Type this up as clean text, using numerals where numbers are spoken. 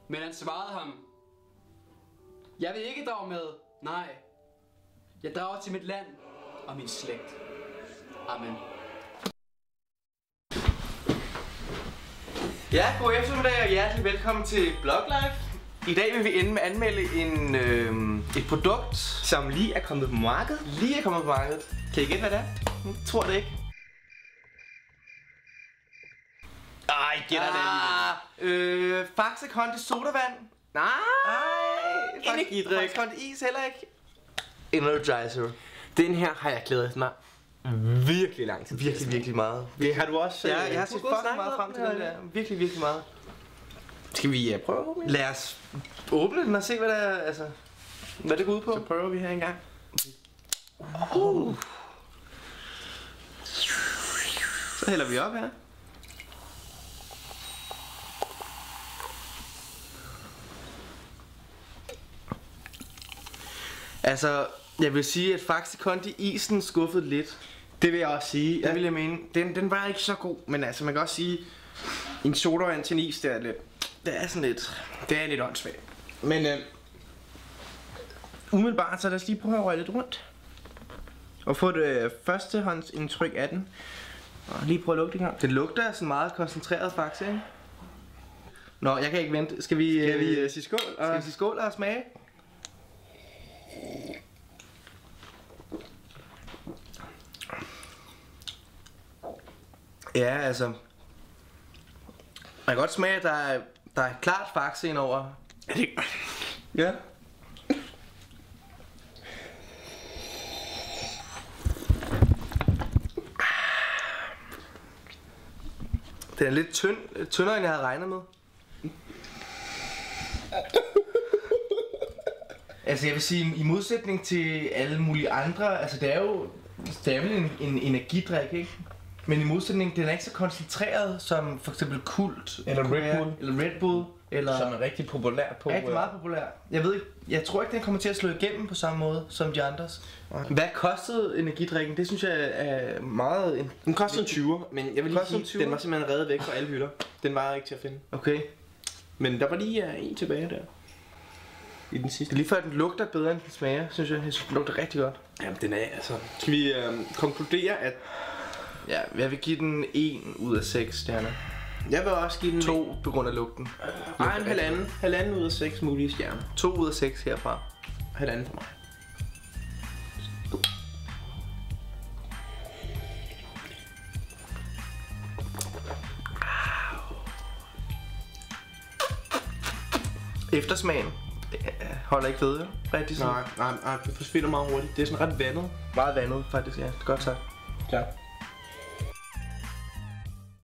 Men han svarede ham: jeg vil ikke drage med, nej. Jeg drager til mit land og min slægt. Amen. Ja, god eftermiddag og hjertelig velkommen til Blog Life. I dag vil vi ende med at anmelde et produkt, som lige er kommet på markedet. Kan I gætte, hvad det er? Tror det ikke. Ej, gætter det alligevel. Faxe Kondi sodavand. Nej, energidrik. Faxe Kondi is heller ikke. Energizer. Den her har jeg glædet mig virkelig lang tid. Virkelig meget. Det har du også. Ja, jeg har set fucking meget frem til den der. Virkelig meget. Skal vi prøve at åbne? Lad os åbne den og se, hvad det er, altså, hvad det går ud på. Så prøver vi her engang. Så hælder vi op her. Altså, jeg vil sige, at Faxe Kondi isen skuffede lidt. Det vil jeg også sige. Det vil jeg mene. Den var ikke så god, men altså man kan også sige, en sodavand til en is, det er lidt. Det er sådan lidt. Det er lidt åndssvagt. Men umiddelbart, så lad os lige prøve at røre lidt rundt. Og få det førstehåndsindtryk af den. Og lige prøve at lugte det gang. Det lugter sådan meget koncentreret faktisk, ikke? Nå, jeg kan ikke vente. Skal vi sige skål? Skal vi sige skål og smage? Ja, altså. Man kan godt smage, at der er klart Faxe ind over. Er det? Ja. Den er lidt tyndere, end jeg havde regnet med. Altså jeg vil sige, i modsætning til alle mulige andre, altså det er vel en energidrik, ikke? Men i modsætning, den er ikke så koncentreret som for eksempel Kult Eller Red Bull. Eller Red Bull eller Som er rigtig populær på. rigtig meget populær. Jeg ved ikke, jeg tror ikke den kommer til at slå igennem på samme måde som de andres. Hvad kostede energidrikken? Det synes jeg er meget. Den kostede en 20'er, men jeg vil lige Kostede en sige, den var simpelthen reddet væk fra alle hylder. Den var ikke til at finde. Okay. Men der var lige en tilbage der. I den sidste. Lige før den lugter bedre end den smager, synes jeg. Den lugter rigtig godt. Jamen den er altså. Skal vi konkludere at Ja, jeg vil give den 1 ud af 6 stjerner. jeg vil også give den 2 på grund af lugten. Ej, en halvanden ud af 6 mulige stjerner. 2 ud af 6 herfra. Halvanden for mig. Eftersmagen holder ikke ved, rigtig sådan. Nej, det forsvinder meget hurtigt. Det er sådan ret vandet. Meget vandet faktisk, ja. Godt sagt. Ja.